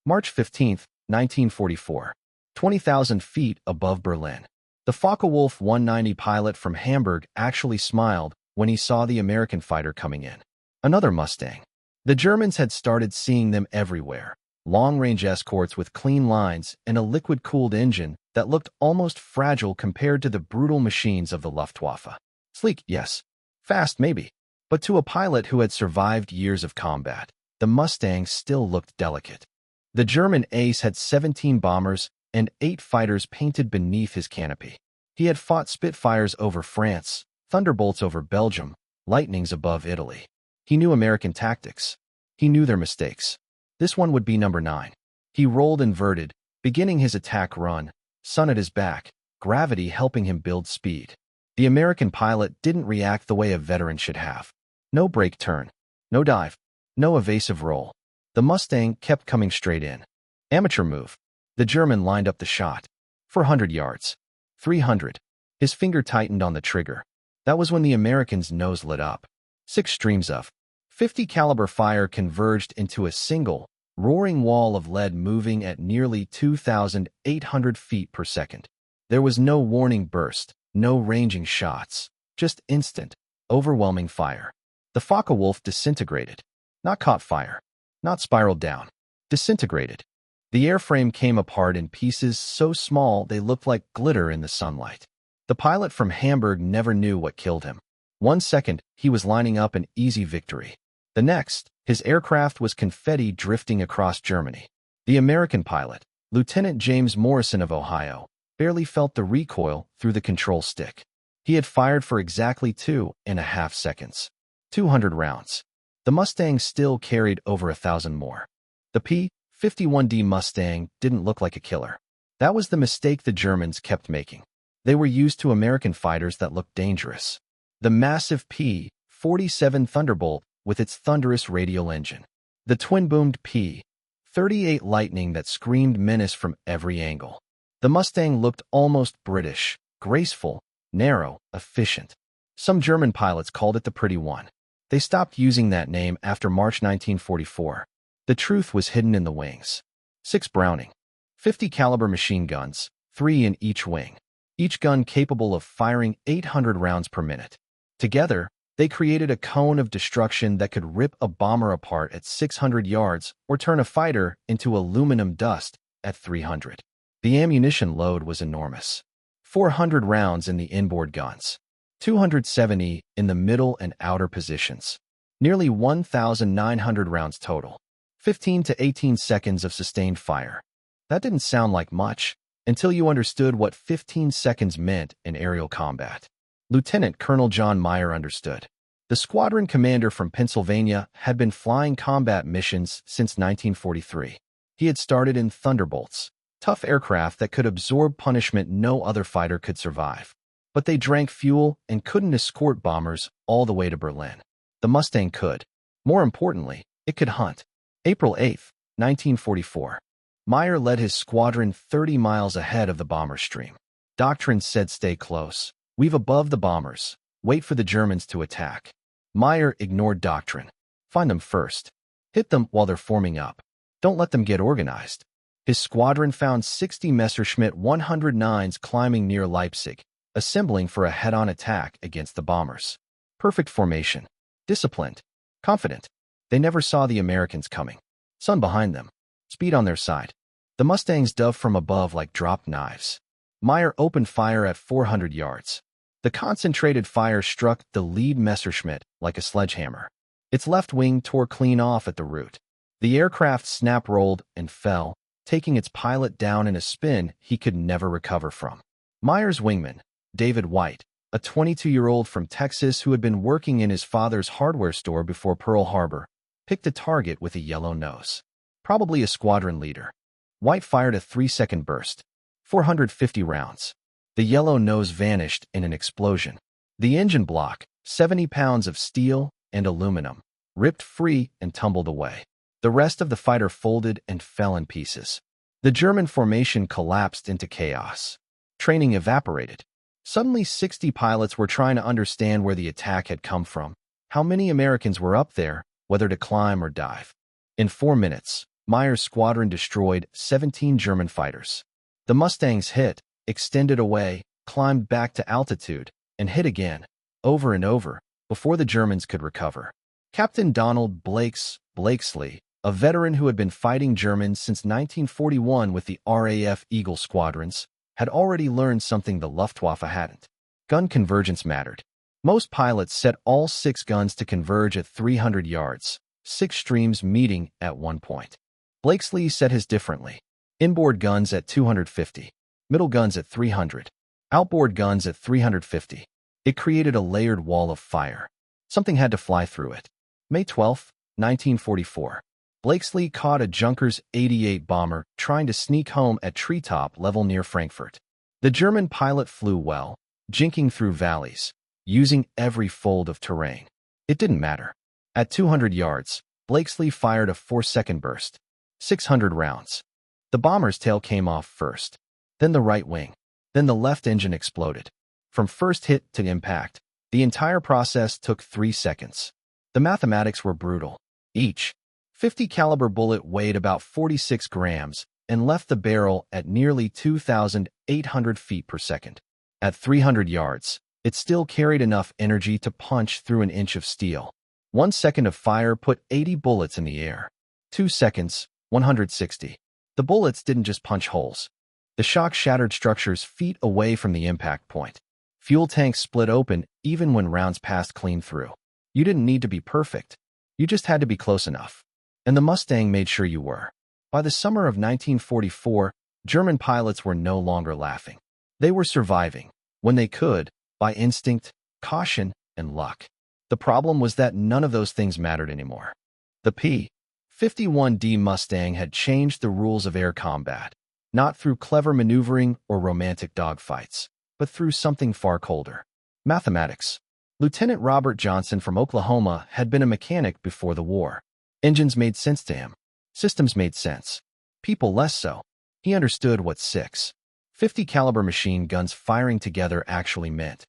March 15, 1944. 20,000 feet above Berlin. The Focke-Wulf 190 pilot from Hamburg actually smiled when he saw the American fighter coming in. Another Mustang. The Germans had started seeing them everywhere. Long-range escorts with clean lines and a liquid-cooled engine that looked almost fragile compared to the brutal machines of the Luftwaffe. Sleek, yes. Fast, maybe. But to a pilot who had survived years of combat, the Mustang still looked delicate. The German ace had 17 bombers and 8 fighters painted beneath his canopy. He had fought Spitfires over France, Thunderbolts over Belgium, Lightnings above Italy. He knew American tactics. He knew their mistakes. This one would be number 9. He rolled inverted, beginning his attack run, sun at his back, gravity helping him build speed. The American pilot didn't react the way a veteran should have. No brake turn, no dive, no evasive roll. The Mustang kept coming straight in. Amateur move. The German lined up the shot. 400 yards. 300. His finger tightened on the trigger. That was when the American's nose lit up. 6 streams of .50 caliber fire converged into a single, roaring wall of lead moving at nearly 2,800 feet per second. There was no warning burst, no ranging shots, just instant, overwhelming fire. The Focke-Wulf disintegrated. Not caught fire. Not spiraled down. Disintegrated. The airframe came apart in pieces so small they looked like glitter in the sunlight. The pilot from Hamburg never knew what killed him. 1 second, he was lining up an easy victory. The next, his aircraft was confetti drifting across Germany. The American pilot, Lieutenant James Morrison of Ohio, barely felt the recoil through the control stick. He had fired for exactly 2.5 seconds. 200 rounds. The Mustang still carried over 1,000 more. The P-51 Mustang didn't look like a killer. That was the mistake the Germans kept making. They were used to American fighters that looked dangerous. The massive P-47 Thunderbolt with its thunderous radial engine. The twin-boomed P-38 Lightning that screamed menace from every angle. The Mustang looked almost British, graceful, narrow, efficient. Some German pilots called it the Pretty One. They stopped using that name after March 1944. The truth was hidden in the wings. 6 Browning. .50 caliber machine guns, 3 in each wing. Each gun capable of firing 800 rounds per minute. Together, they created a cone of destruction that could rip a bomber apart at 600 yards or turn a fighter into aluminum dust at 300. The ammunition load was enormous. 400 rounds in the inboard guns. 270 in the middle and outer positions. Nearly 1,900 rounds total. 15 to 18 seconds of sustained fire. That didn't sound like much until you understood what 15 seconds meant in aerial combat. Lieutenant Colonel John Meyer understood. The squadron commander from Pennsylvania had been flying combat missions since 1943. He had started in Thunderbolts, tough aircraft that could absorb punishment no other fighter could survive. But they drank fuel and couldn't escort bombers all the way to Berlin. The Mustang could. More importantly, it could hunt. April 8, 1944. Meyer led his squadron 30 miles ahead of the bomber stream. Doctrine said stay close. Weave above the bombers. Wait for the Germans to attack. Meyer ignored doctrine. Find them first. Hit them while they're forming up. Don't let them get organized. His squadron found 60 Messerschmitt 109s climbing near Leipzig, assembling for a head-on attack against the bombers. Perfect formation. Disciplined. Confident. They never saw the Americans coming. Sun behind them. Speed on their side. The Mustangs dove from above like dropped knives. Meyer opened fire at 400 yards. The concentrated fire struck the lead Messerschmitt like a sledgehammer. Its left wing tore clean off at the root. The aircraft snap-rolled and fell, taking its pilot down in a spin he could never recover from. Meyer's wingman, David White, a 22-year-old from Texas who had been working in his father's hardware store before Pearl Harbor, picked a target with a yellow nose. Probably a squadron leader. White fired a 3-second burst. 450 rounds. The yellow nose vanished in an explosion. The engine block, 70 pounds of steel and aluminum, ripped free and tumbled away. The rest of the fighter folded and fell in pieces. The German formation collapsed into chaos. Training evaporated. Suddenly 60 pilots were trying to understand where the attack had come from, how many Americans were up there, whether to climb or dive. In 4 minutes, Meyer's squadron destroyed 17 German fighters. The Mustangs hit, extended away, climbed back to altitude, and hit again, over and over, before the Germans could recover. Captain Donald Blakesley, a veteran who had been fighting Germans since 1941 with the RAF Eagle squadrons, had already learned something the Luftwaffe hadn't. Gun convergence mattered. Most pilots set all 6 guns to converge at 300 yards, 6 streams meeting at one point. Blakesley set his differently. Inboard guns at 250, middle guns at 300, outboard guns at 350. It created a layered wall of fire. Something had to fly through it. May 12, 1944. Blakesley caught a Junkers 88 bomber trying to sneak home at treetop level near Frankfurt. The German pilot flew well, jinking through valleys, using every fold of terrain. It didn't matter. At 200 yards, Blakesley fired a 4-second burst. 600 rounds. The bomber's tail came off first, then the right wing, then the left engine exploded. From first hit to impact, the entire process took 3 seconds. The mathematics were brutal. Each 50 caliber bullet weighed about 46 grams and left the barrel at nearly 2,800 feet per second. At 300 yards, it still carried enough energy to punch through an inch of steel. 1 second of fire put 80 bullets in the air. 2 seconds, 160. The bullets didn't just punch holes. The shock shattered structures feet away from the impact point. Fuel tanks split open even when rounds passed clean through. You didn't need to be perfect. You just had to be close enough. And the Mustang made sure you were. By the summer of 1944, German pilots were no longer laughing. They were surviving, when they could, by instinct, caution, and luck. The problem was that none of those things mattered anymore. The P-51 Mustang had changed the rules of air combat, not through clever maneuvering or romantic dogfights, but through something far colder. Mathematics. Lieutenant Robert Johnson from Oklahoma had been a mechanic before the war. Engines made sense to him. Systems made sense. People less so. He understood what 6.50 caliber machine guns firing together actually meant.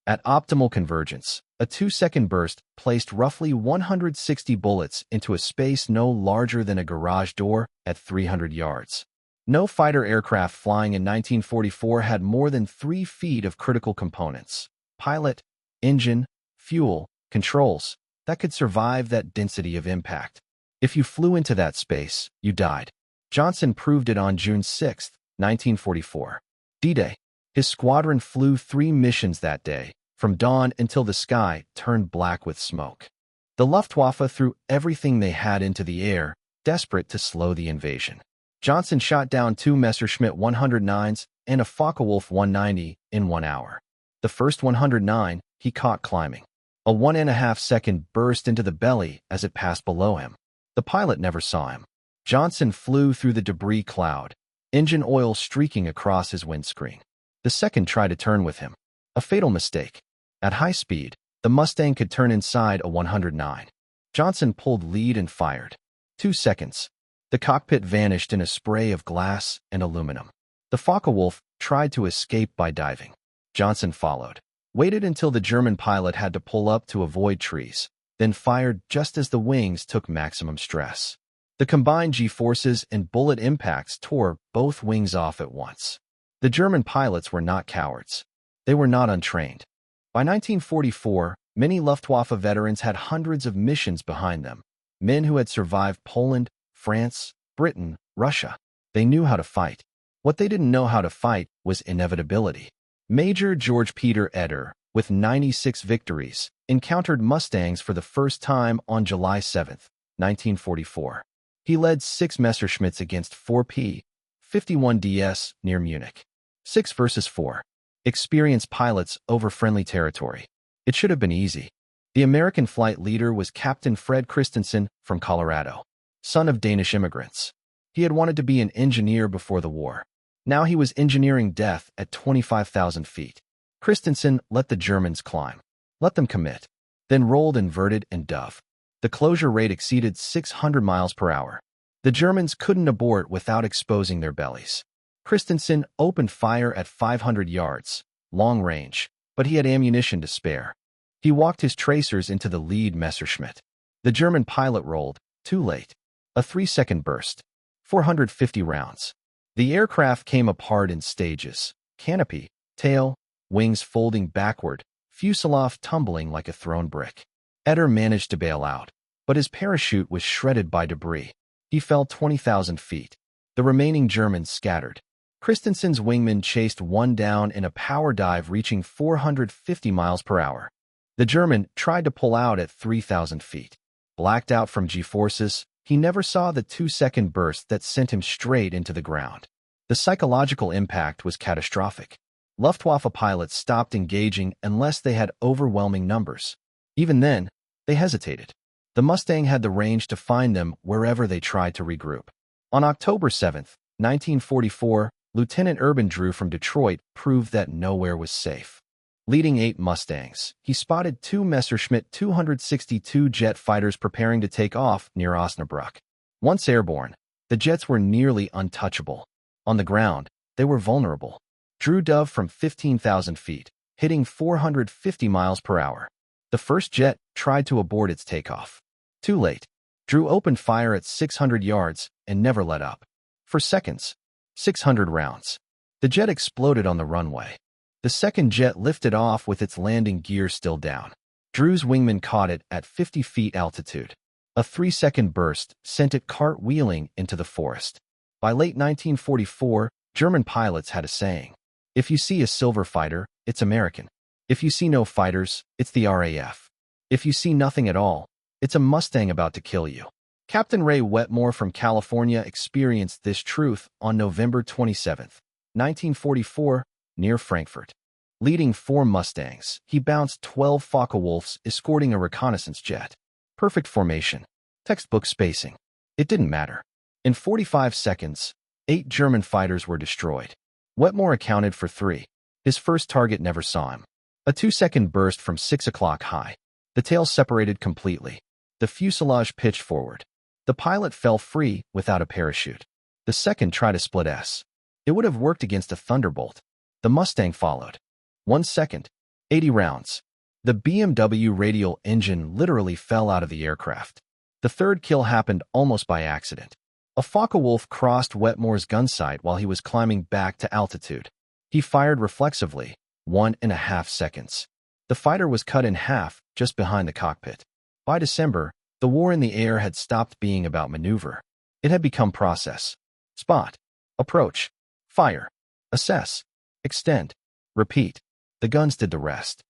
At optimal convergence, a 2-second burst placed roughly 160 bullets into a space no larger than a garage door at 300 yards. No fighter aircraft flying in 1944 had more than 3 feet of critical components: pilot, engine, fuel, controls, that could survive that density of impact. If you flew into that space, you died. Johnson proved it on June 6, 1944. D-Day. His squadron flew 3 missions that day, from dawn until the sky turned black with smoke. The Luftwaffe threw everything they had into the air, desperate to slow the invasion. Johnson shot down 2 Messerschmitt 109s and a Focke-Wulf 190 in 1 hour. The first 109 he caught climbing. A 1.5-second burst into the belly as it passed below him. The pilot never saw him. Johnson flew through the debris cloud, engine oil streaking across his windscreen. The second tried to turn with him. A fatal mistake. At high speed, the Mustang could turn inside a 109. Johnson pulled lead and fired. 2 seconds. The cockpit vanished in a spray of glass and aluminum. The Focke-Wulf tried to escape by diving. Johnson followed, waited until the German pilot had to pull up to avoid trees, then fired just as the wings took maximum stress. The combined G-forces and bullet impacts tore both wings off at once. The German pilots were not cowards. They were not untrained. By 1944, many Luftwaffe veterans had hundreds of missions behind them, men who had survived Poland, France, Britain, Russia. They knew how to fight. What they didn't know how to fight was inevitability. Major George Peter Eder, with 96 victories, encountered Mustangs for the first time on July 7, 1944. He led 6 Messerschmitts against 4 P-51DS near Munich. 6 versus 4. Experienced pilots over friendly territory. It should have been easy. The American flight leader was Captain Fred Christensen from Colorado, son of Danish immigrants. He had wanted to be an engineer before the war. Now he was engineering death at 25,000 feet. Christensen let the Germans climb. Let them commit. Then rolled inverted and dove. The closure rate exceeded 600 miles per hour. The Germans couldn't abort without exposing their bellies. Christensen opened fire at 500 yards, long range, but he had ammunition to spare. He walked his tracers into the lead Messerschmitt. The German pilot rolled, too late. A 3-second burst. 450 rounds. The aircraft came apart in stages. Canopy, tail, wings folding backward, fuselage tumbling like a thrown brick. Eder managed to bail out, but his parachute was shredded by debris. He fell 20,000 feet. The remaining Germans scattered. Christensen's wingman chased one down in a power dive reaching 450 miles per hour. The German tried to pull out at 3,000 feet. Blacked out from G-forces, he never saw the 2-second burst that sent him straight into the ground. The psychological impact was catastrophic. Luftwaffe pilots stopped engaging unless they had overwhelming numbers. Even then, they hesitated. The Mustang had the range to find them wherever they tried to regroup. On October 7, 1944, Lieutenant Urban Drew from Detroit proved that nowhere was safe. Leading 8 Mustangs, he spotted 2 Messerschmitt 262 jet fighters preparing to take off near Osnabrück. Once airborne, the jets were nearly untouchable. On the ground, they were vulnerable. Drew dove from 15,000 feet, hitting 450 miles per hour. The first jet tried to abort its takeoff. Too late. Drew opened fire at 600 yards and never let up. For seconds, 600 rounds. The jet exploded on the runway. The second jet lifted off with its landing gear still down. Drew's wingman caught it at 50 feet altitude. A 3-second burst sent it cartwheeling into the forest. By late 1944, German pilots had a saying: if you see a silver fighter, it's American. If you see no fighters, it's the RAF. If you see nothing at all, it's a Mustang about to kill you. Captain Ray Wetmore from California experienced this truth on November 27, 1944, near Frankfurt. Leading 4 Mustangs, he bounced 12 Focke-Wulfs escorting a reconnaissance jet. Perfect formation. Textbook spacing. It didn't matter. In 45 seconds, 8 German fighters were destroyed. Wetmore accounted for 3. His first target never saw him. A 2-second burst from 6 o'clock high. The tail separated completely. The fuselage pitched forward. The pilot fell free without a parachute. The second tried to split S. It would have worked against a Thunderbolt. The Mustang followed. 1 second. 80 rounds. The BMW radial engine literally fell out of the aircraft. The third kill happened almost by accident. A Focke-Wulf crossed Wetmore's gun sight while he was climbing back to altitude. He fired reflexively, 1.5 seconds. The fighter was cut in half just behind the cockpit. By December, the war in the air had stopped being about maneuver. It had become process. Spot. Approach. Fire. Assess. Extend. Repeat. The guns did the rest.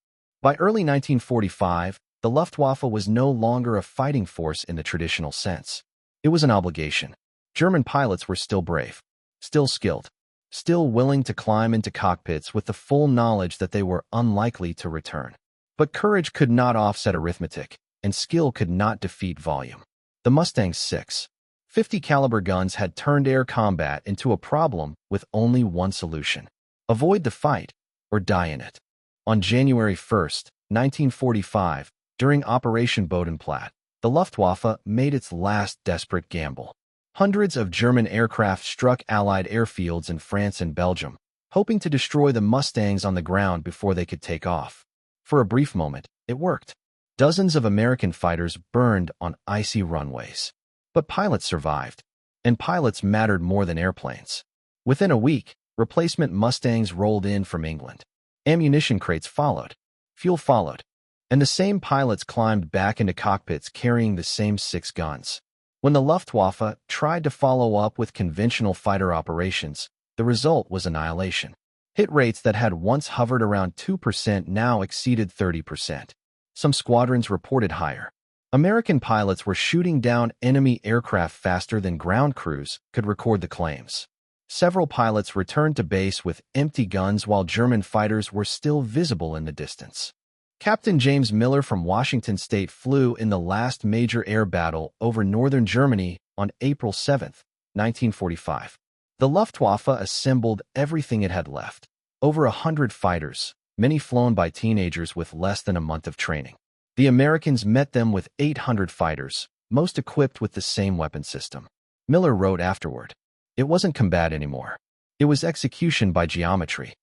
By early 1945, the Luftwaffe was no longer a fighting force in the traditional sense. It was an obligation. German pilots were still brave, still skilled, still willing to climb into cockpits with the full knowledge that they were unlikely to return. But courage could not offset arithmetic, and skill could not defeat volume. The Mustang's 6.50 caliber guns had turned air combat into a problem with only one solution: avoid the fight or die in it. On January 1, 1945, during Operation Bodenplatte, the Luftwaffe made its last desperate gamble. Hundreds of German aircraft struck Allied airfields in France and Belgium, hoping to destroy the Mustangs on the ground before they could take off. For a brief moment, it worked. Dozens of American fighters burned on icy runways. But pilots survived, and pilots mattered more than airplanes. Within a week, replacement Mustangs rolled in from England. Ammunition crates followed. Fuel followed. And the same pilots climbed back into cockpits carrying the same 6 guns. When the Luftwaffe tried to follow up with conventional fighter operations, the result was annihilation. Hit rates that had once hovered around 2% now exceeded 30%. Some squadrons reported higher. American pilots were shooting down enemy aircraft faster than ground crews could record the claims. Several pilots returned to base with empty guns while German fighters were still visible in the distance. Captain James Miller from Washington State flew in the last major air battle over northern Germany on April 7, 1945. The Luftwaffe assembled everything it had left. Over 100 fighters, many flown by teenagers with less than a month of training. The Americans met them with 800 fighters, most equipped with the same weapon system. Miller wrote afterward, "It wasn't combat anymore. It was execution by geometry."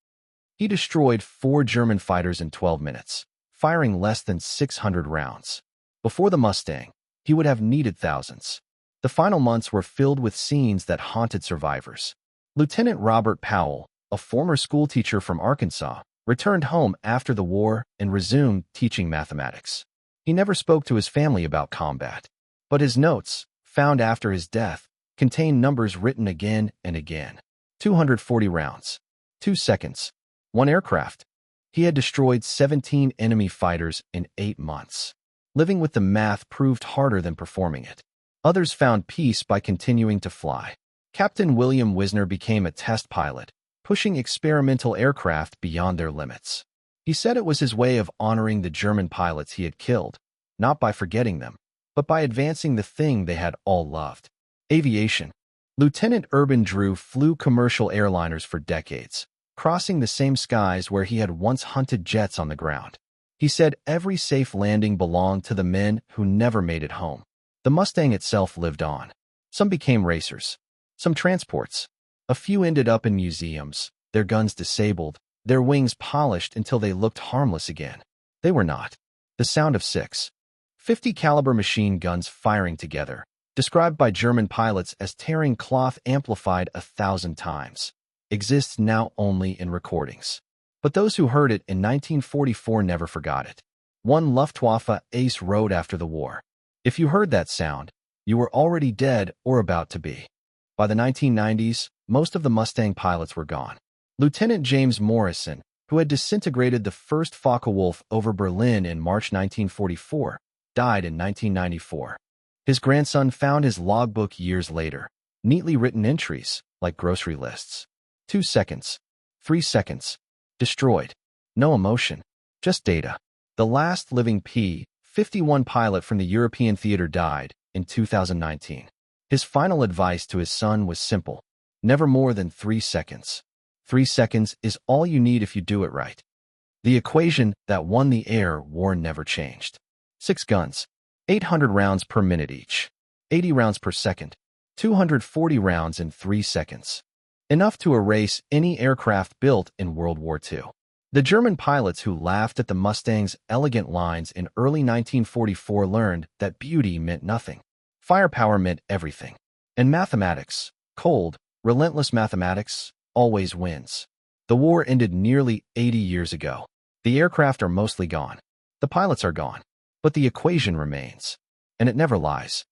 He destroyed 4 German fighters in 12 minutes, firing less than 600 rounds. Before the Mustang, he would have needed thousands. The final months were filled with scenes that haunted survivors. Lieutenant Robert Powell, a former schoolteacher from Arkansas, returned home after the war and resumed teaching mathematics. He never spoke to his family about combat, but his notes, found after his death, contained numbers written again and again. 240 rounds. 2 seconds. 1 aircraft. He had destroyed 17 enemy fighters in 8 months. Living with the math proved harder than performing it. Others found peace by continuing to fly. Captain William Wisner became a test pilot, pushing experimental aircraft beyond their limits. He said it was his way of honoring the German pilots he had killed, not by forgetting them, but by advancing the thing they had all loved: aviation. Lieutenant Urban Drew flew commercial airliners for decades, crossing the same skies where he had once hunted jets on the ground. He said every safe landing belonged to the men who never made it home. The Mustang itself lived on. Some became racers, some transports. A few ended up in museums, their guns disabled, their wings polished until they looked harmless again. They were not. The sound of 6.50 caliber machine guns firing together, described by German pilots as tearing cloth amplified 1,000 times, exists now only in recordings. But those who heard it in 1944 never forgot it. One Luftwaffe ace wrote after the war, "If you heard that sound, you were already dead or about to be." By the 1990s, most of the Mustang pilots were gone. Lieutenant James Morrison, who had disintegrated the first Focke-Wulf over Berlin in March 1944, died in 1994. His grandson found his logbook years later, neatly written entries, like grocery lists. 2 seconds. 3 seconds. Destroyed. No emotion. Just data. The last living P-51 pilot from the European theater died in 2019. His final advice to his son was simple: never more than 3 seconds. 3 seconds is all you need if you do it right. The equation that won the air war never changed. 6 guns. 800 rounds per minute each. 80 rounds per second. 240 rounds in 3 seconds. Enough to erase any aircraft built in World War II. The German pilots who laughed at the Mustang's elegant lines in early 1944 learned that beauty meant nothing. Firepower meant everything. And mathematics, cold, relentless mathematics, always wins. The war ended nearly 80 years ago. The aircraft are mostly gone. The pilots are gone. But the equation remains. And it never lies.